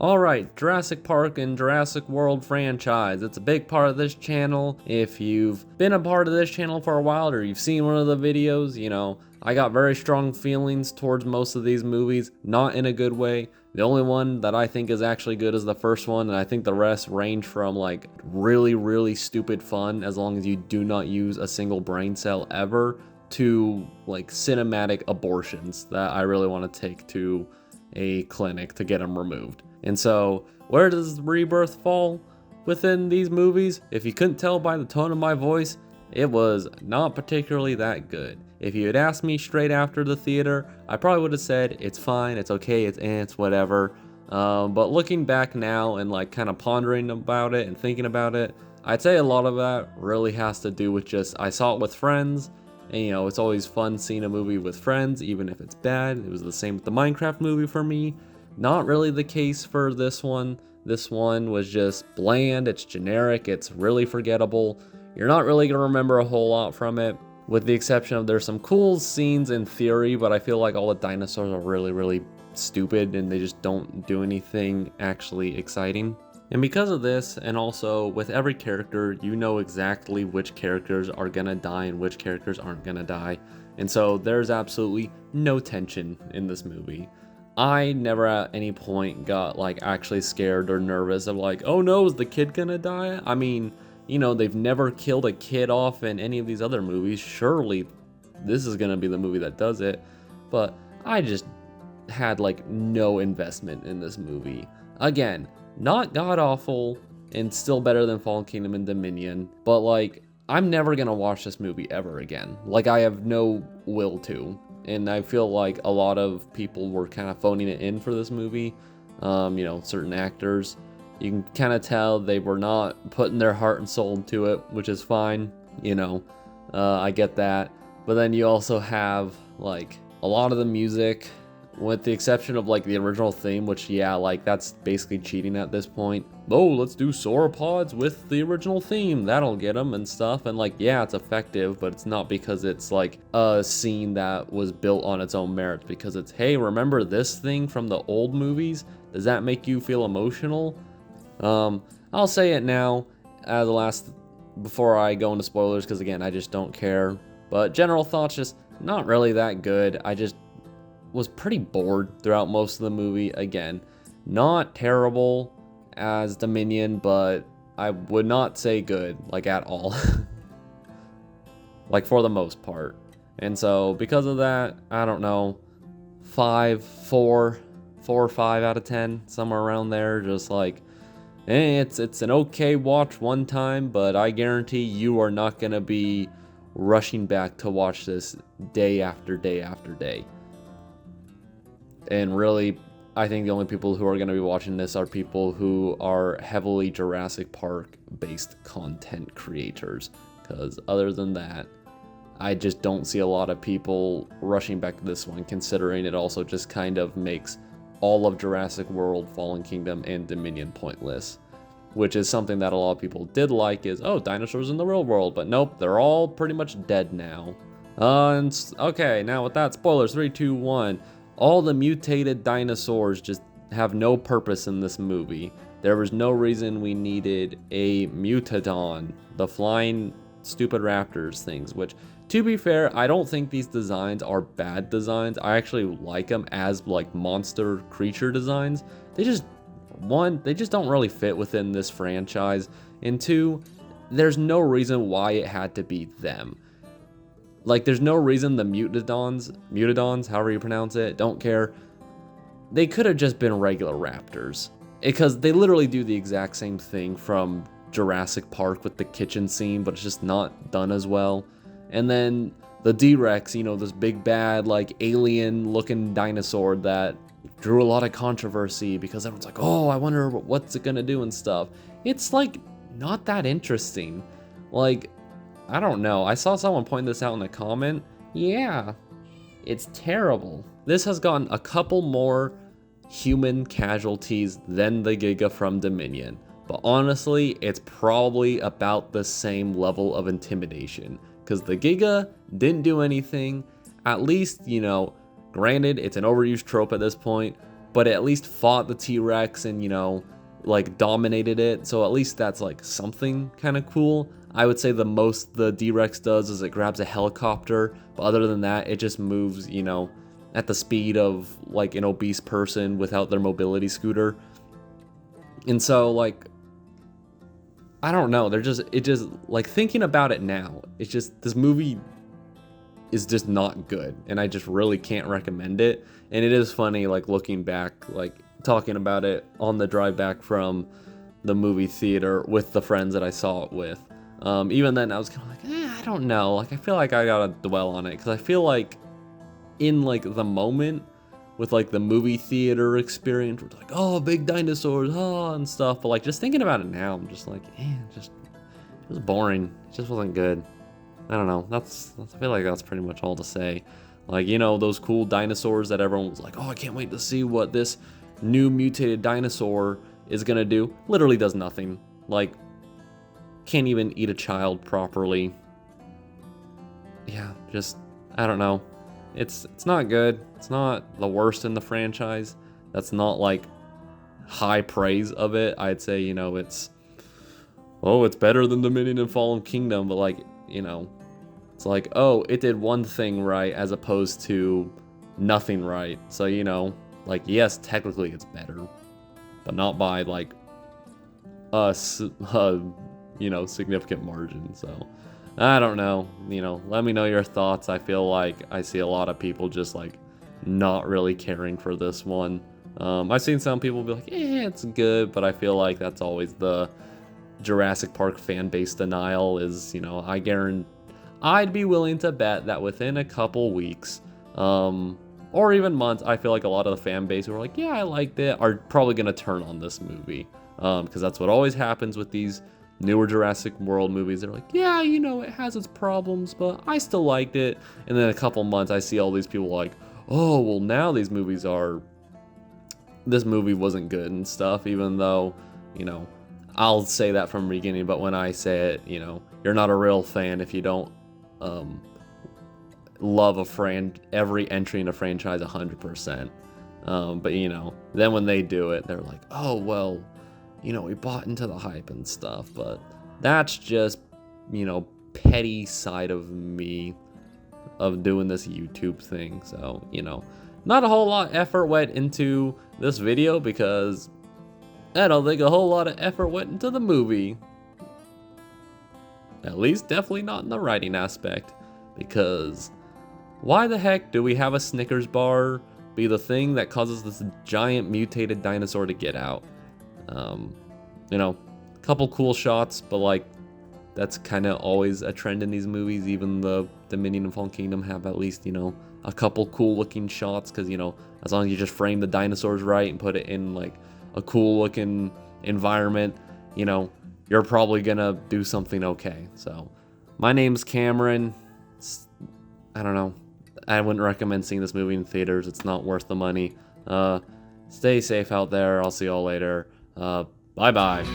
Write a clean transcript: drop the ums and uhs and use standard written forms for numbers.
Alright, Jurassic Park and Jurassic World franchise. It's a big part of this channel. If you've been a part of this channel for a while or you've seen one of the videos, I got very strong feelings towards most of these movies, not in a good way. The only one that I think is actually good is the first one, and I think the rest range from like really, really stupid fun, as long as you do not use a single brain cell ever, to like cinematic abortions that I really want to take to a clinic to get them removed. And so, where does Rebirth fall within these movies? If you couldn't tell by the tone of my voice, it was not particularly that good. If you had asked me straight after the theater, I probably would have said, it's fine, it's okay, it's whatever. But looking back now and like kind of pondering about it and thinking about it, I'd say a lot of that really has to do with just, I saw it with friends, and it's always fun seeing a movie with friends, even if it's bad. It was the same with the Minecraft movie for me. Not really the case for this one. This one was just bland, it's generic, it's really forgettable. You're not really going to remember a whole lot from it, with the exception of there's some cool scenes in theory, but I feel like all the dinosaurs are really, really stupid and they just don't do anything actually exciting. And because of this, and also with every character, you know exactly which characters are gonna die and which characters aren't gonna die. And so there's absolutely no tension in this movie. I never at any point got like actually scared or nervous of like, oh no, is the kid gonna die? I mean, they've never killed a kid off in any of these other movies. Surely this is gonna be the movie that does it. But I just had like no investment in this movie. Again, not god awful and still better than Fallen Kingdom and Dominion, but like I'm never gonna watch this movie ever again. Like I have no will to. And I feel like a lot of people were kind of phoning it in for this movie. Certain actors, you can kind of tell they were not putting their heart and soul into it, which is fine. I get that. But then you also have like a lot of the music, with the exception of like the original theme, which that's basically cheating at this point. Oh, let's do sauropods with the original theme, that'll get them and stuff. And like, yeah, it's effective, but it's not because it's like a scene that was built on its own merits, because it's, hey, remember this thing from the old movies? Does that make you feel emotional? I'll say it now as a last, before I go into spoilers, because again, I just don't care. But general thoughts, just not really that good. I just was pretty bored throughout most of the movie. Again, not terrible as Dominion, but I would not say good, like at all. Like for the most part. And so because of that, I don't know, 4 or 5 out of 10, somewhere around there. Just like, it's an okay watch one time, but I guarantee you are not gonna be rushing back to watch this day after day after day. And really, I think the only people who are going to be watching this are people who are heavily Jurassic Park based content creators. Because other than that, I just don't see a lot of people rushing back to this one, considering it also just kind of makes all of Jurassic World, Fallen Kingdom, and Dominion pointless. Which is something that a lot of people did like, is, oh, dinosaurs in the real world. But nope, they're all pretty much dead now. Okay, now with that, spoilers, 3, 2, 1. All the mutated dinosaurs just have no purpose in this movie. There was no reason we needed a Mutodon, the flying stupid raptors things, which, to be fair, I don't think these designs are bad designs. I actually like them as like monster creature designs. They just don't really fit within this franchise. And 2, there's no reason why it had to be them. Like, there's no reason the Mutodons, however you pronounce it, don't care. They could have just been regular raptors. Because they literally do the exact same thing from Jurassic Park with the kitchen scene, but it's just not done as well. And then the D-Rex, this big bad, like, alien-looking dinosaur that drew a lot of controversy because everyone's like, oh, I wonder what's it gonna do and stuff. It's, like, not that interesting. Like, I don't know. I saw someone point this out in a comment. Yeah, it's terrible. This has gotten a couple more human casualties than the Giga from Dominion. But honestly, it's probably about the same level of intimidation. Because the Giga didn't do anything. At least, granted, it's an overused trope at this point. but it at least fought the T-Rex and, you know, like dominated it. So at least that's like something kind of cool. I would say the most the D-Rex does is it grabs a helicopter, but other than that, it just moves, you know, at the speed of like an obese person without their mobility scooter. And so like, I don't know, it just like thinking about it now, it's just, this movie is just not good, and I just really can't recommend it. And it is funny, like looking back, like talking about it on the drive back from the movie theater with the friends that I saw it with. Even then I was kind of like, I don't know, like I feel like I gotta dwell on it, because I feel like in like the moment with like the movie theater experience, we're like, oh, big dinosaurs, oh, and stuff, but like just thinking about it now, I'm just like, it was boring. It just wasn't good. I don't know. I feel like that's pretty much all to say. Like, you know, those cool dinosaurs that everyone was like, oh, I can't wait to see what this new mutated dinosaur is gonna do. Literally does nothing. Like, can't even eat a child properly. Yeah, just, I don't know. It's not good. It's not the worst in the franchise. That's not like high praise of it. I'd say, you know, it's better than Dominion and Fallen Kingdom, but like, you know, it's like, oh, it did one thing right as opposed to nothing right. So, you know, like, yes, technically it's better, but not by like you know, significant margin. So I don't know, you know, let me know your thoughts. I feel like I see a lot of people just like not really caring for this one. I've seen some people be like, yeah, it's good, but I feel like that's always the Jurassic Park fan base denial is, you know, I'd be willing to bet that within a couple weeks, or even months, I feel like a lot of the fan base who are like, yeah, I liked it, are probably going to turn on this movie. Because that's what always happens with these newer Jurassic World movies. They're like, yeah, you know, it has its problems, but I still liked it. And then a couple months, I see all these people like, oh, well, now this movie wasn't good and stuff, even though, you know, I'll say that from the beginning, but when I say it, you know, you're not a real fan if you don't love every entry in a franchise 100%. But, you know, then when they do it, they're like, oh, well, you know, we bought into the hype and stuff, but that's just, you know, petty side of me of doing this YouTube thing. So, you know, not a whole lot of effort went into this video because I don't think a whole lot of effort went into the movie. At least definitely not in the writing aspect, because why the heck do we have a Snickers bar be the thing that causes this giant mutated dinosaur to get out? You know, a couple cool shots, but like that's kind of always a trend in these movies. Even the Dominion and Fallen Kingdom have at least, you know, a couple cool looking shots, because, you know, as long as you just frame the dinosaurs right and put it in like a cool looking environment, you know, you're probably gonna do something okay. So my name's Cameron. I don't know, I wouldn't recommend seeing this movie in theaters. It's not worth the money. Stay safe out there. I'll see y'all later. Bye bye.